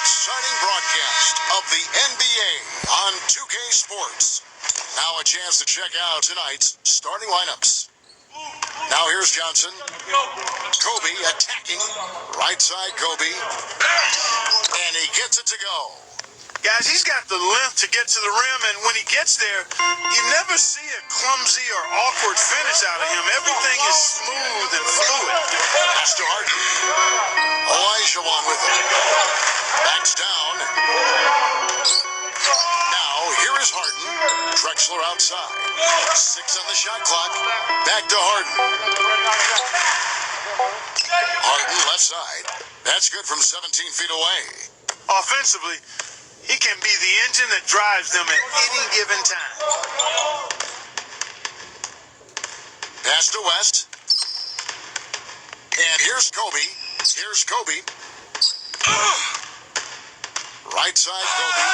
exciting broadcast of the NBA on 2K Sports. Now a chance to check out tonight's starting lineups. Now here's Johnson. Kobe attacking. Right side Kobe. And he gets it to go. Guys, he's got the length to get to the rim, and when he gets there, you never see a clumsy or awkward finish out of him. Everything is smooth and fluid. Pass to Harden. Olajuwon with it. Backs down. Now, here is Harden. Drexler outside. 6 on the shot clock. Back to Harden. Harden left side. That's good from 17 feet away. Offensively, he can be the engine that drives them at any given time. Pass to West. And here's Kobe. Here's Kobe. Right side Kobe.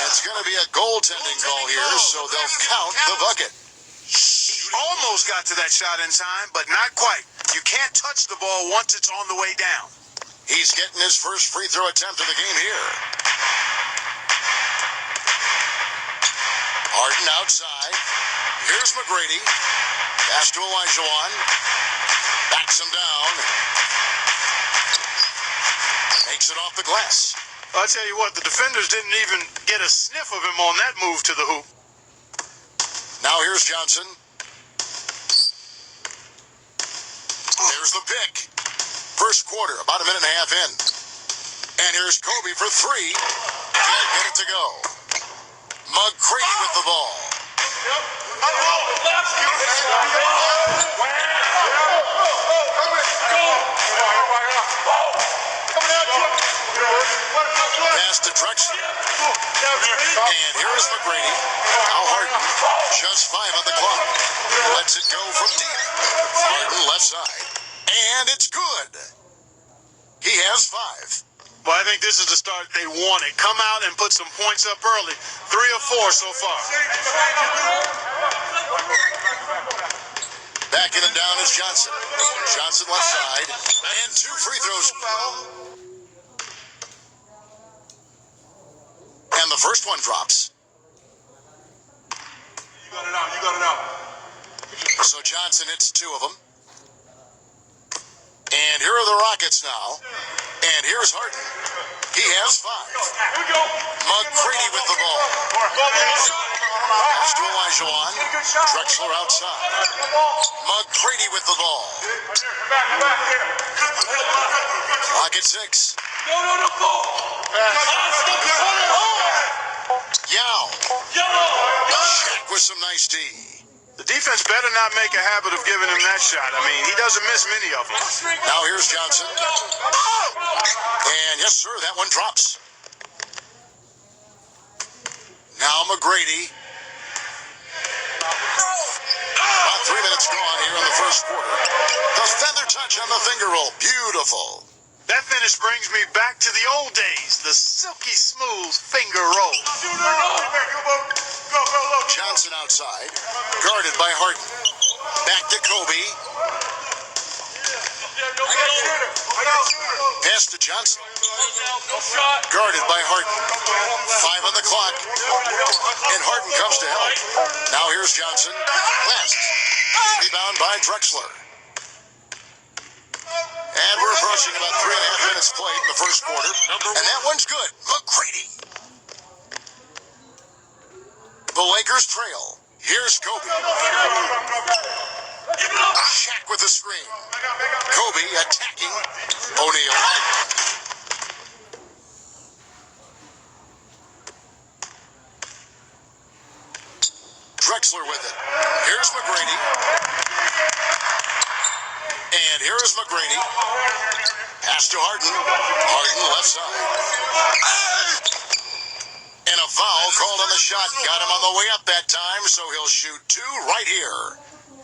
It's going to be a goaltending call here, so they'll count the bucket. He almost got to that shot in time, but not quite. You can't touch the ball once it's on the way down. He's getting his first free throw attempt of the game here. Harden outside. Here's McGrady. Pass to Olajuwon. Backs him down. Makes it off the glass. I'll tell you what, the defenders didn't even get a sniff of him on that move to the hoop. Now here's Johnson. There's the pick. First quarter, about a minute and a half in. And here's Kobe for 3. Can't get it to go. McGrady with the ball. Pass to Drexler. And here is McGrady. Now Harden. Just 5 on the clock. Lets it go from deep. Harden left side. And it's good. He has 5. Well, I think this is the start they wanted. Come out and put some points up early. 3 or 4 so far. Backing it down is Johnson. Johnson left side. And 2 free throws. And the first one drops. You got it out. You got it out. So Johnson hits 2 of them. And here are the Rockets now. And here's Harden. He has 5. McGrady with the ball. Pass to Olajuwon. Drexler outside. McGrady with the ball. Rocket 6. Yao. Shaq with some nice D. The defense better not make a habit of giving him that shot. I mean, he doesn't miss many of them. Now here's Johnson. And yes, sir, that one drops. Now McGrady. About 3 minutes gone here in the first quarter. The feather touch on the finger roll. Beautiful. That finish brings me back to the old days, the silky smooth finger roll. Johnson outside, guarded by Harden. Back to Kobe. Pass to Johnson. Guarded by Harden. 5 on the clock. And Harden comes to help. Now here's Johnson. West. Rebound by Drexler. And we're approaching about 3.5 minutes played in the first quarter. And that one's good. McGrady. The Lakers trail. Here's Kobe. Shaq with the screen. Kobe attacking. O'Neal. Drexler with it. Here's McGrady. And here is McGrady. Pass to Harden. Harden left side. And a foul called on the shot. Got him on the way up that time, so he'll shoot 2 right here.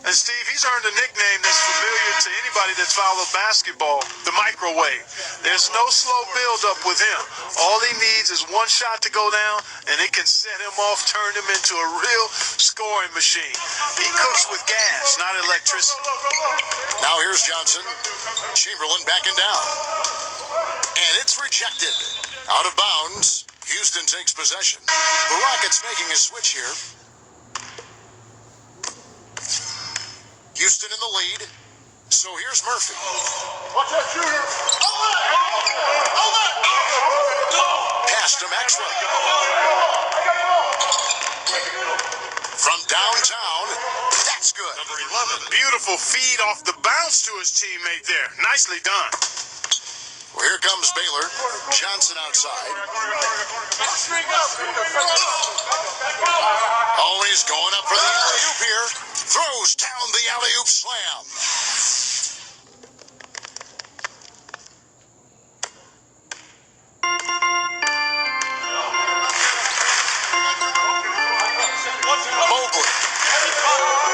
And Steve, he's earned a nickname that's familiar to anybody that's followed basketball, the microwave. There's no slow build-up with him. All he needs is one shot to go down, and it can set him off, turn him into a real scoring machine. He cooks with gas, not electricity. Now here's Johnson. Chamberlain backing down. And it's rejected. Out of bounds. Houston takes possession. The Rockets making a switch here. Houston in the lead. So here's Murphy. Watch that shooter. Pass to Maxwell. From downtown, that's good. Number 11. Beautiful feed off the bounce to his teammate there. Nicely done. Well, here comes Baylor. Johnson outside. Oh, he's going up for the alley-oop here. Throws down the alley-oop slam. Mobley.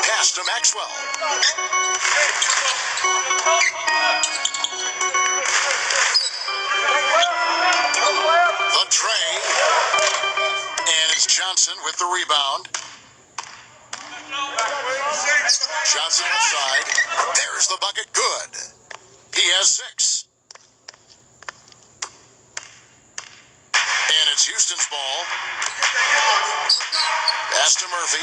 Pass to Maxwell. The tray. And it's Johnson with the rebound. Johnson outside. There's the bucket. Good. He has 6. And it's Houston's ball. Pass to Murphy.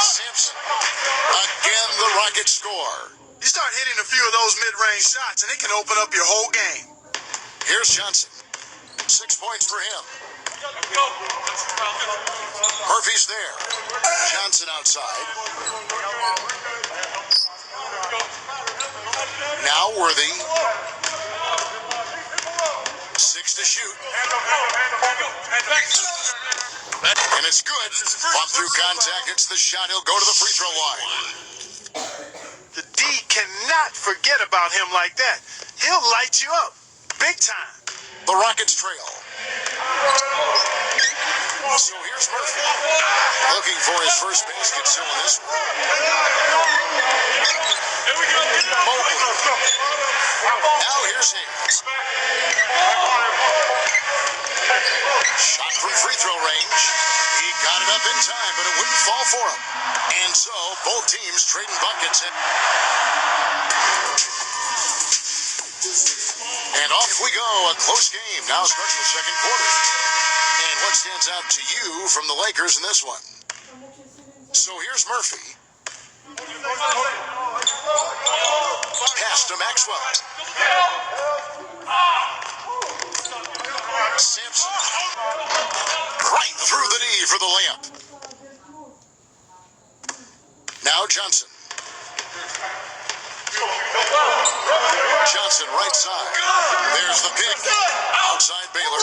Simpson. Again, the Rockets score. You start hitting a few of those mid-range shots, and it can open up your whole game. Here's Johnson. 6 points for him. Murphy's there. Johnson outside. Now Worthy. 6 to shoot. And it's good. Pop through contact. It's the shot. He'll go to the free throw line. The D cannot forget about him like that. He'll light you up. Big time. The Rockets trail. So here's Murphy. Looking for his first basket still in this one. Mobley. Now here's Hayes. Shot from free throw range. He got it up in time, but it wouldn't fall for him. And so, both teams trading buckets. And off we go. A close game. Now starting the second quarter. And what stands out to you from the Lakers in this one? So here's Murphy. Pass to Maxwell. Simpson. Right through the knee for the layup. Now Johnson. Johnson right side. There's the pick. Outside Baylor.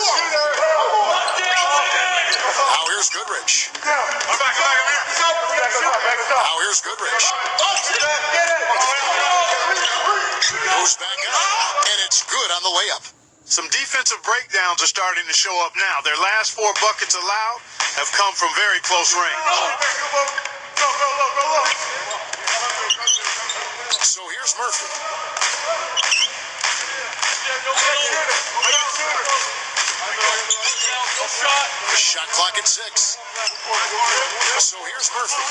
Now here's Goodrich. Now here's Goodrich. Goes back up, and it's good on the layup. Some defensive breakdowns are starting to show up now. Their last 4 buckets allowed have come from very close range. So here's Murphy. Shot clock at 6. So here's Murphy.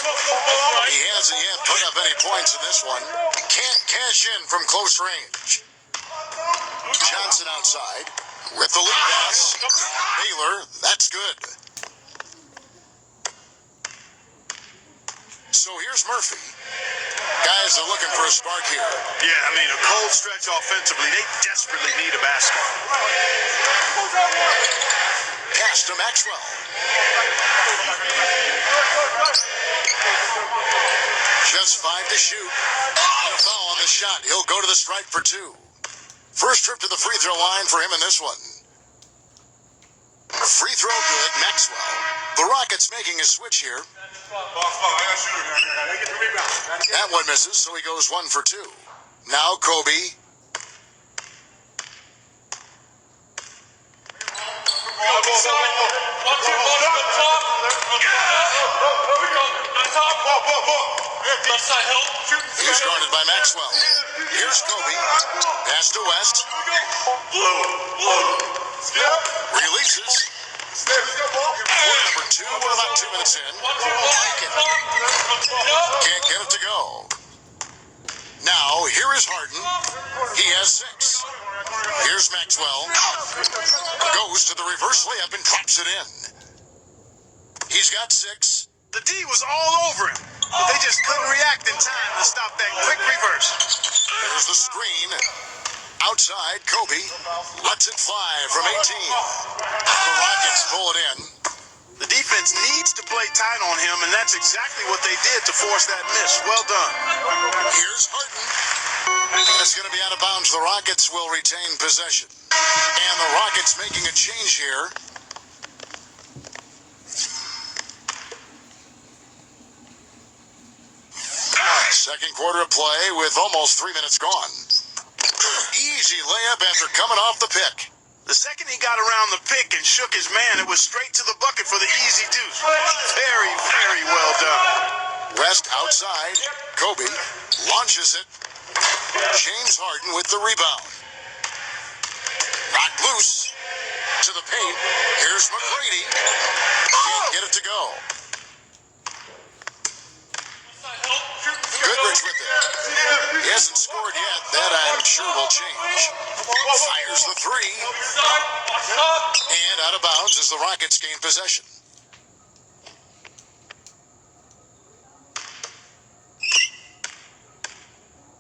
He hasn't yet put up any points in this one. Can't cash in from close range. Johnson outside with the lead pass. Baylor, that's good. So here's Murphy. Guys are looking for a spark here. Yeah, I mean, a cold stretch offensively. They desperately need a basket. Pass to Maxwell. Just 5 to shoot. And a foul on the shot. He'll go to the stripe for 2. First trip to the free throw line for him in this one. Free throw good, Maxwell. The Rockets making a switch here. That one misses, so he goes 1 for 2. Now Kobe. He's guarded by Maxwell. Here's Kobe. Pass to West. Releases. Number 2, we're about 2 minutes in. Can't get it to go. Now, here is Harden. He has 6. Here's Maxwell. Goes to the reverse layup and claps it in. He's got 6. The D was all over him, but they just couldn't react in time to stop that quick reverse. There's the screen. Outside, Kobe lets it fly from 18. The Rockets pull it in. The defense needs to play tight on him, and that's exactly what they did to force that miss. Well done. Here's Harden. It's going to be out of bounds. The Rockets will retain possession. And the Rockets making a change here. Second quarter of play with almost 3 minutes gone. Easy layup after coming off the pick. The second he got around the pick and shook his man, it was straight to the bucket for the easy deuce. Very, very well done. West outside. Kobe launches it. James Harden with the rebound. Knocked loose to the paint. Here's McGrady. Can't get it to go. Goodrich with it. He hasn't scored yet. That I'm sure will change. Fires the 3. And out of bounds as the Rockets gain possession.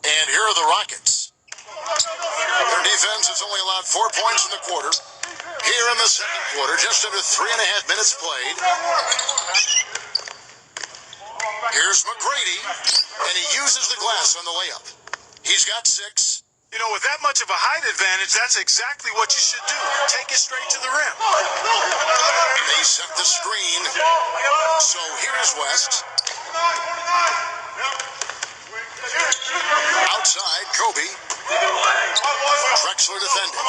And here are the Rockets. Their defense has only allowed 4 points in the quarter. Here in the second quarter, just under 3.5 minutes played. Here's McGrady, and he uses the glass on the layup. He's got 6. You know, with that much of a height advantage, that's exactly what you should do. Take it straight to the rim. They set the screen. So here is West. Outside, Kobe. Drexler defending.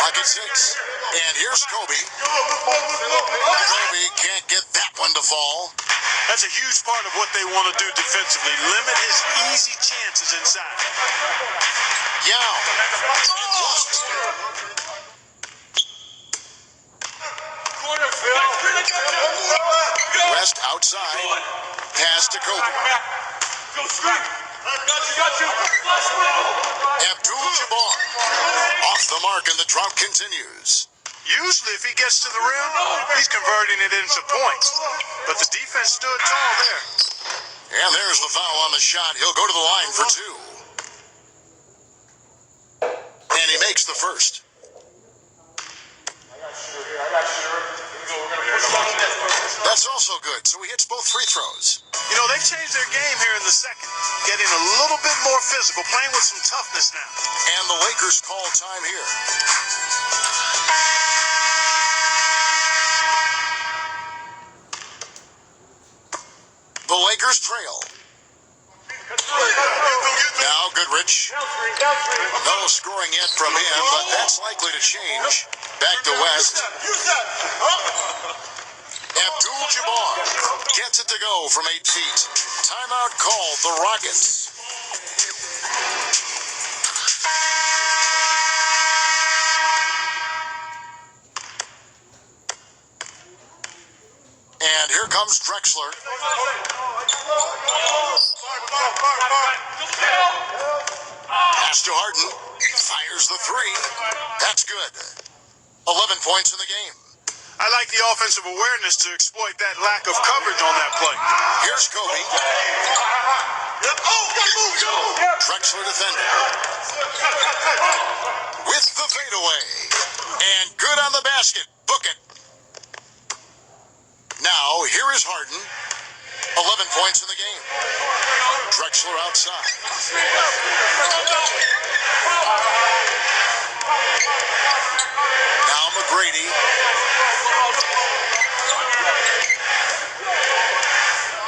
Pocket 6. And here's Kobe. Kobe can't get that one to fall. That's a huge part of what they want to do defensively. Limit his easy chances inside. Yao. And lost. West outside. Pass to Kobe. Abdul-Jabbar. Off the mark and the drought continues. Usually if he gets to the rim, he's converting it into points. But the defense stood tall there. And there's the foul on the shot. He'll go to the line for 2. And he makes the first. That's also good. So he hits both free throws. You know, they've changed their game here in the second. Getting a little bit more physical, playing with some toughness now. And the Lakers call time here. The Lakers trail. Now Goodrich. No scoring yet from him, but that's likely to change. Back to West. Abdul-Jabbar gets it to go from 8 feet. Timeout called the Rockets. And here comes Drexler. Pass to Harden. Fires the 3. That's good. 11 points in the game. I like the offensive awareness to exploit that lack of coverage on that play. Here's Kobe. Drexler defending. With the fadeaway. And good on the basket. Book it. Now, here is Harden. 11 points in the game. Drexler outside. Now McGrady.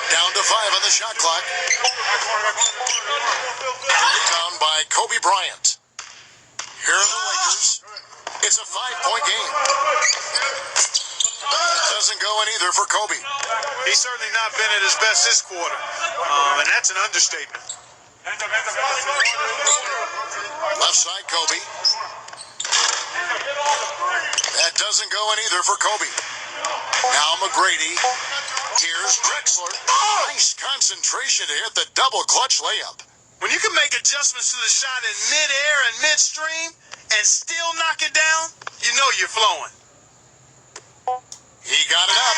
Down to 5 on the shot clock. The rebound by Kobe Bryant. Here are the Lakers. It's a 5-point game. Doesn't go in either for Kobe. He's certainly not been at his best this quarter, and that's an understatement. Left side, Kobe. That doesn't go in either for Kobe. Now McGrady. Here's Drexler. Nice concentration to hit the double clutch layup. When you can make adjustments to the shot in mid-air and midstream and still knock it down, you know you're flowing. He got it up,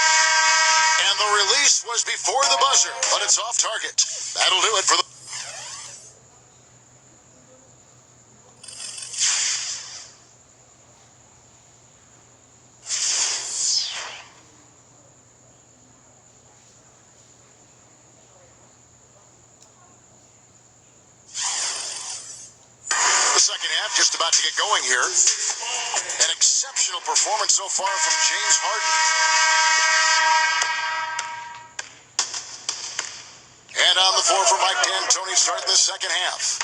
and the release was before the buzzer, but it's off target. That'll do it for the... The second half just about to get going here. An exceptional performance so far from James Harden. And on the floor for Mike D'Antoni starting the second half.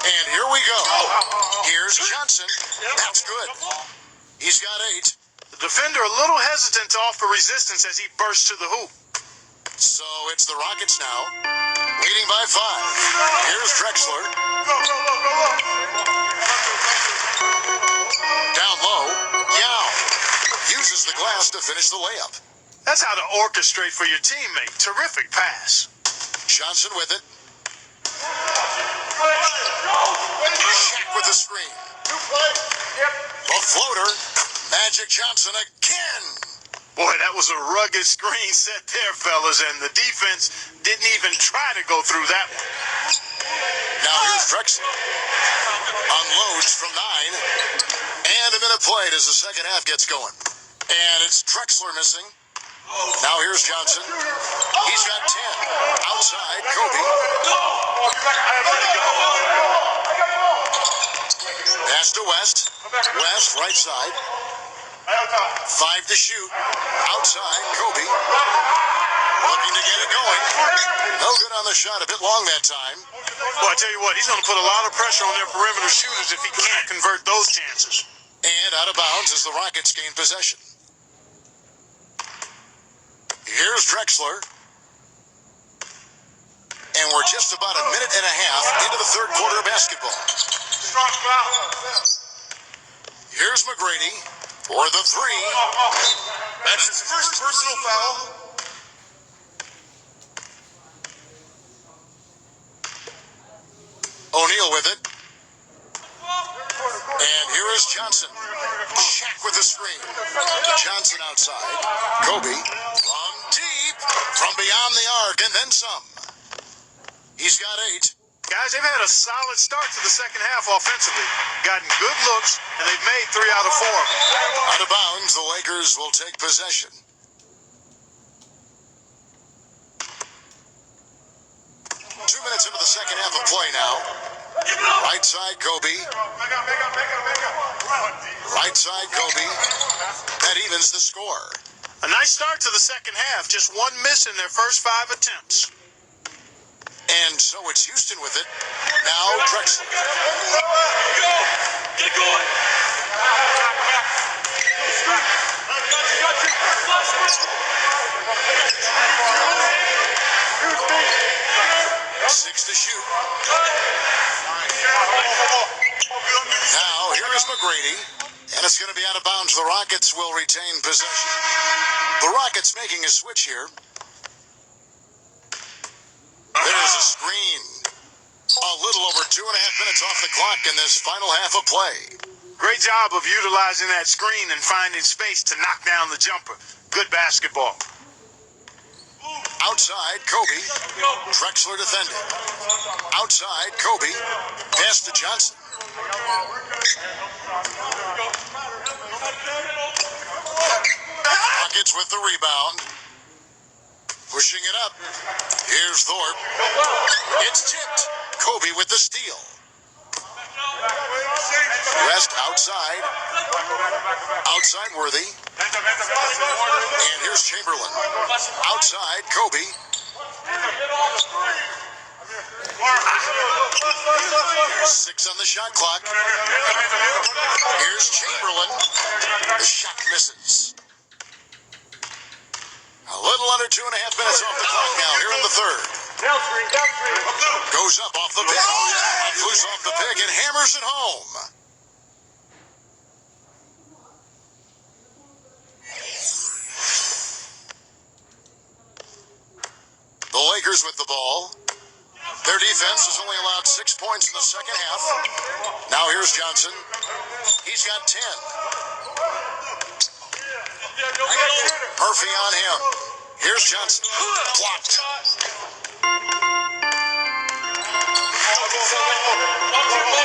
And here we go. Here's Johnson. That's good. He's got 8. The defender a little hesitant to offer resistance as he bursts to the hoop. So it's the Rockets now, leading by 5. Here's Drexler. Down low, Yao uses the glass to finish the layup. That's how to orchestrate for your teammate. Terrific pass. Johnson with it. Shaq with the screen. The floater. Magic Johnson again. Boy, that was a rugged screen set there, fellas, and the defense didn't even try to go through that one. Now here's Drexler. Unloads from 9. And a minute played as the second half gets going. And it's Drexler missing. Now here's Johnson. He's got 10. Outside, Kobe. Pass to West. West, right side. 5 to shoot. Outside, Kobe. Looking to get it going. No good on the shot. A bit long that time. Well, I tell you what, he's going to put a lot of pressure on their perimeter shooters if he can't convert those chances. And out of bounds as the Rockets gain possession. Here's Drexler. And we're just about a minute and a half into the third quarter of basketball. Here's McGrady for the 3. That's his first personal foul. O'Neal with it. And here is Johnson. Shaq with the screen. Johnson outside. Kobe from deep, from beyond the arc, and then some. He's got 8. Guys, they've had a solid start to the second half offensively. Gotten good looks, and they've made 3 out of 4 of them. Out of bounds, the Lakers will take possession. Two minutes into the second half of play now. Right side, Kobe. Right side, Kobe. That evens the score. A nice start to the second half. Just 1 miss in their first 5 attempts. And so it's Houston with it. Now Drexler. Get going. 6 to shoot. Now here is McGrady. And it's going to be out of bounds. The Rockets will retain possession. The Rockets making a switch here. There's a screen. A little over 2.5 minutes off the clock in this final half of play. Great job of utilizing that screen and finding space to knock down the jumper. Good basketball. Outside, Kobe. Drexler defending. Outside, Kobe. Pass to Johnson. Rockets with the rebound. Pushing it up. Here's Thorpe. It's tipped. Kobe with the steal. West outside. Outside Worthy. And here's Chamberlain. Outside Kobe. 6 on the shot clock. Here's Chamberlain. The shot misses. A little under 2.5 minutes off the clock now here in the third. Goes up off the pick. Loose off the pick and hammers it home. The Lakers with the ball. Their defense has only allowed 6 points in the second half. Now here's Johnson. He's got 10. Murphy on him. Here's Johnson. Blocked.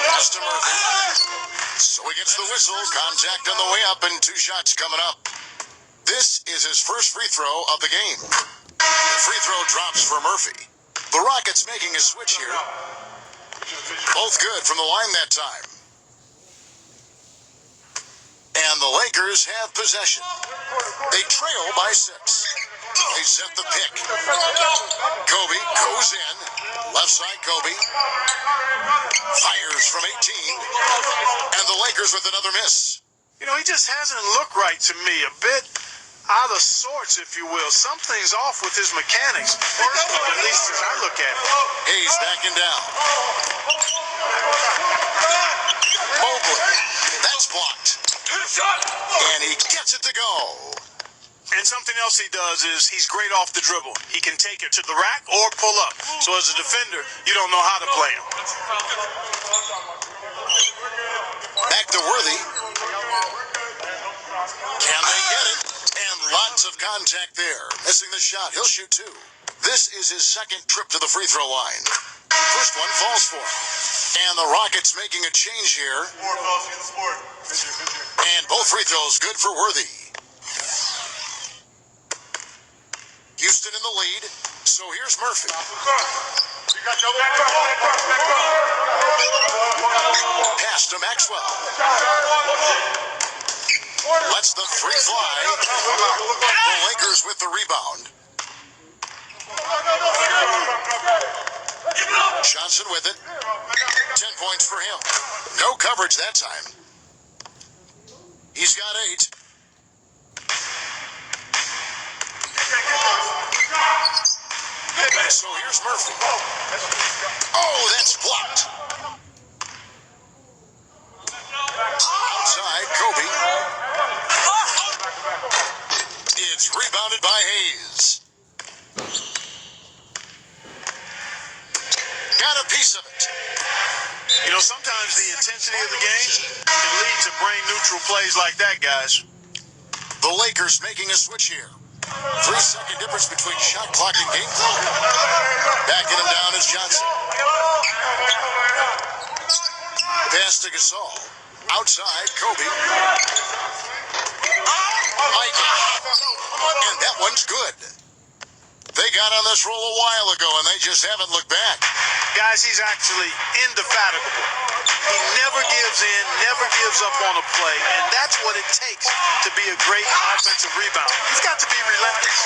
Pass to Murphy. So he gets the whistle. Contact on the way up and 2 shots coming up. This is his first free throw of the game. The free throw drops for Murphy. The Rockets making a switch here. Both good from the line that time. And the Lakers have possession. They trail by 6. They set the pick. Kobe goes in. Left side Kobe. Fires from 18. And the Lakers with another miss. You know, he just hasn't looked right to me. A bit out of sorts, if you will. Something's off with his mechanics, at least as I look at it. Hayes backing down. Mobley. That's blocked. And he gets it to go. And something else he does is he's great off the dribble. He can take it to the rack or pull up. So as a defender, you don't know how to play him. Back to Worthy. Can they get it? And lots of contact there. Missing the shot. He'll shoot 2. This is his second trip to the free throw line. First one falls for him. And the Rockets making a change here. And both free throws good for Worthy. Houston in the lead. So here's Murphy. Pass to Maxwell. Lets the 3 fly. The Lakers with the rebound. Johnson with it. 10 points for him. No coverage that time. He's got 8. So here's Murphy. Oh, that's blocked. Outside, Kobe. It's rebounded by Hayes. Got a piece of it. You know, sometimes the intensity of the game can lead to brain-neutral plays like that, guys. The Lakers making a switch here. 3-second difference between shot clock and game clock. Backing him down is Johnson. Pass to Gasol. Outside, Kobe. Michael. And that one's good. They got on this roll a while ago, and they just haven't looked back. Guys, he's actually indefatigable. He never gives in, never gives up on a play, and that's what it takes to be a great offensive rebounder. You've got to be relentless.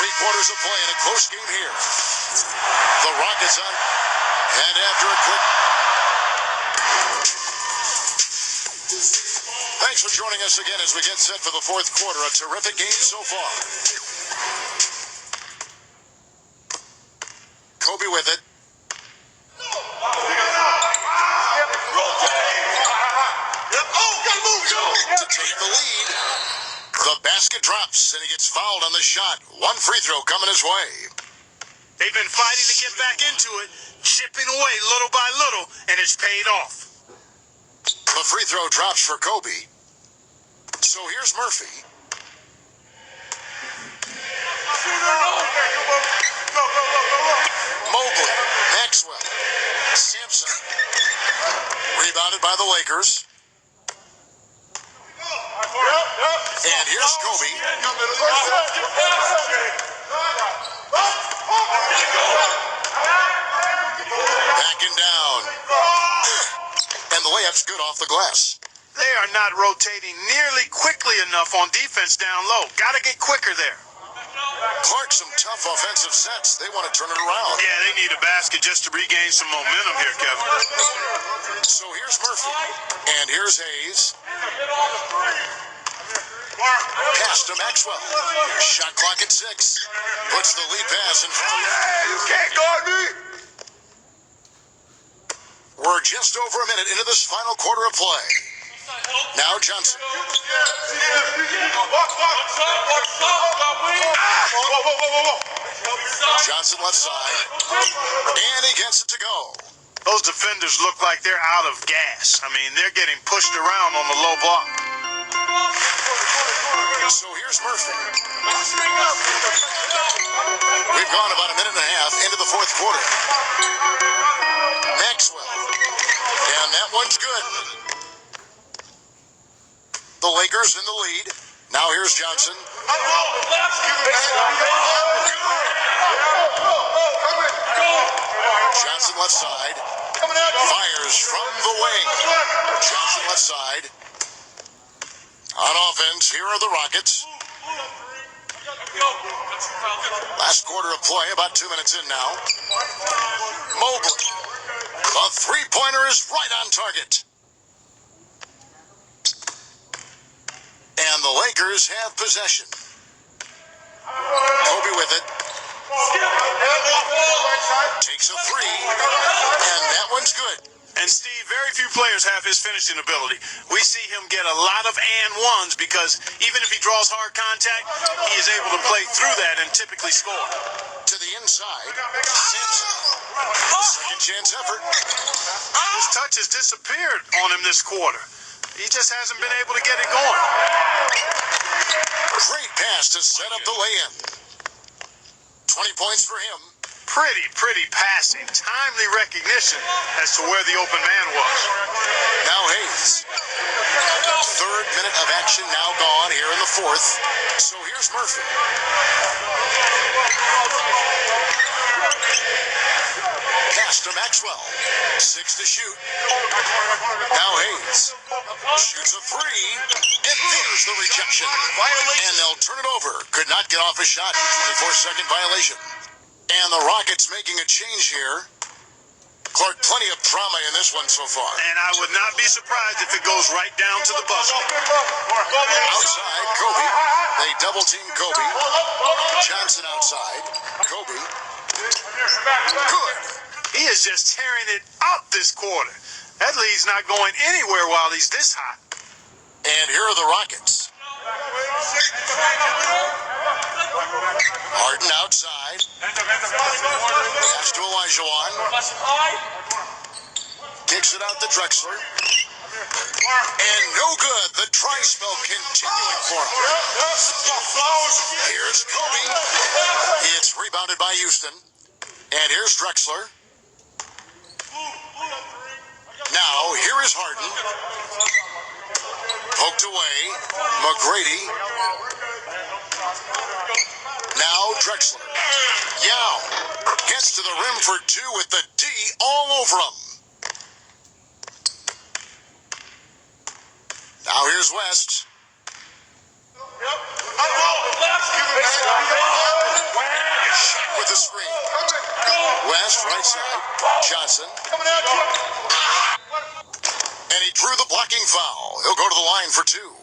3 quarters of play in a close game here. The Rockets on, and after a quick... Thanks for joining us again as we get set for the 4th quarter. A terrific game so far. Kobe with it. To take the lead. The basket drops, and he gets fouled on the shot. 1 free throw coming his way. They've been fighting to get back into it, chipping away little by little, and it's paid off. The free throw drops for Kobe. So here's Murphy. Mobley, Maxwell, Sampson. Rebounded by the Lakers. And here's Kobe. Backing down. And the layup's good off the glass. They are not rotating nearly quickly enough on defense down low. Got to get quicker there. Clark, some tough offensive sets. They want to turn it around. Yeah, they need a basket just to regain some momentum here, Kevin. So here's Murphy. And here's Hayes. Pass to Maxwell. Shot clock at 6. Puts the lead pass in front. You can't guard me. We're just over a minute into this final quarter of play. Now Johnson. Johnson left side. And he gets it to go. Those defenders look like they're out of gas. I mean, they're getting pushed around on the low block. So here's Murphy. We've gone about a minute and a half into the fourth quarter. Maxwell. And that one's good. The Lakers in the lead. Now here's Johnson. Johnson left side. Fires from the wing. Johnson left side. On offense, here are the Rockets. Last quarter of play, about 2 minutes in now. Mobley. The three-pointer is right on target. And the Lakers have possession. Kobe with it. Takes a three. And that one's good. And Steve, very few players have his finishing ability. We see him get a lot of and ones because even if he draws hard contact, he is able to play through that and typically score. To the inside, Sampson. Second chance effort. His touch has disappeared on him this quarter. He just hasn't been able to get it going. Great pass to set up the lay-in. 20 points for him. Pretty passing. Timely recognition as to where the open man was. Now Hayes. Third minute of action now gone here in the fourth. So here's Murphy. Pass to Maxwell. 6 to shoot. Now Hayes. Shoots a three. And there's the rejection. And they'll turn it over. Could not get off a shot. 24-second violation. And the Rockets making a change here. Clark, plenty of drama in this one so far. And I would not be surprised if it goes right down to the buzzer. Outside, Kobe. They double-team Kobe. Johnson outside. Kobe. Good. He is just tearing it up this quarter. That lead's not going anywhere while he's this hot. And here are the Rockets. Harden outside. Pass to Olajuwon. Kicks it out to Drexler. And no good. The dry spell continuing for him. Here's Kobe. It's rebounded by Houston. And here's Drexler. Now, here is Harden. Poked away. McGrady. Now Drexler. Yao gets to the rim for two with the D all over him. Now here's West. Shot with the screen. West, right side. Johnson. And he drew the blocking foul. He'll go to the line for two.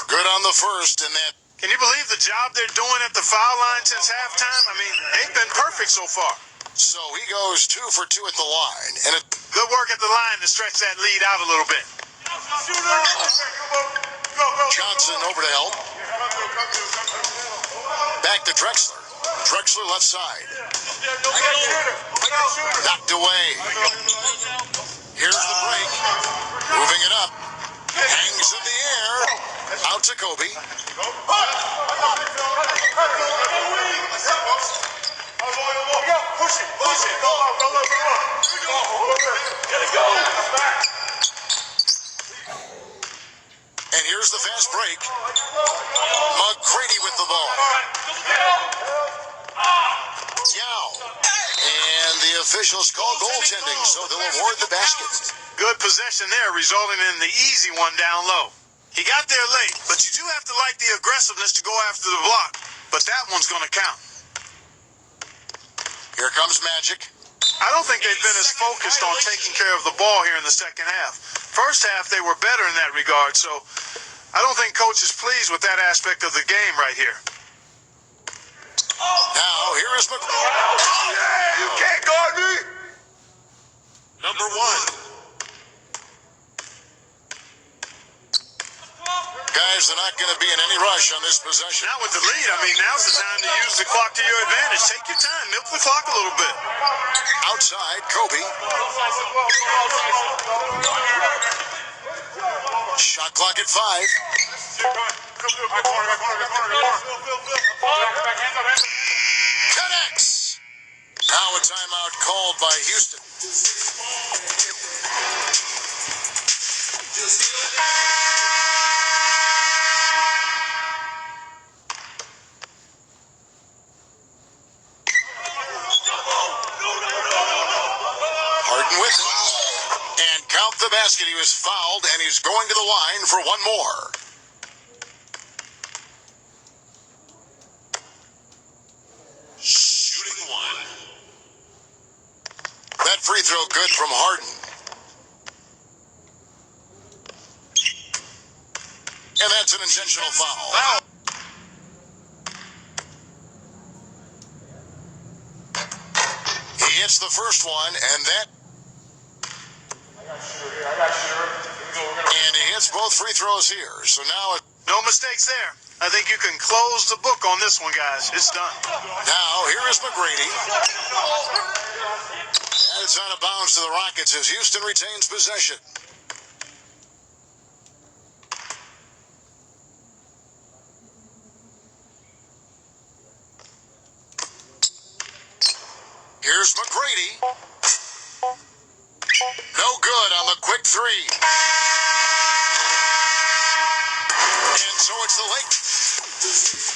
Good on the first, and that. Can you believe the job they're doing at the foul line since halftime? I mean, they've been perfect so far. So he goes 2 for 2 at the line. And Good work at the line to stretch that lead out a little bit. Johnson over to help. Back to Drexler. Drexler left side. Knocked away. Here's the break. Moving it up. Hangs in the air. Out to Kobe. And here's the fast break. McGrady with the ball. Yao. And the officials call goaltending, so they'll award the basket. Good possession there, resulting in the easy one down low. He got there late, but you do have to like the aggressiveness to go after the block. But that one's going to count. Here comes Magic. I don't think they've been as focused on taking care of the ball here in the second half. First half, they were better in that regard, so I don't think Coach is pleased with that aspect of the game right here. Now, here is McGrady. You can't guard me. Number one. guys, they're not going to be in any rush on this possession. Now with the lead, I mean, now's the time to use the clock to your advantage. Take your time, milk the clock a little bit. Outside, Kobe. Shot clock at 5. Connects. Now a timeout called by Houston. Harden with it. And count the basket. He was fouled, and he's going to the line for one more. Shooting one. That free throw good from Harden. And that's an intentional foul. He hits the first one, and that... And he hits both free throws here. So now... No mistakes there. I think you can close the book on this one, guys. It's done. Now, here is McGrady. And it's out of bounds to the Rockets as Houston retains possession. Here's McGrady. No good on the quick three. And so it's the Lakers.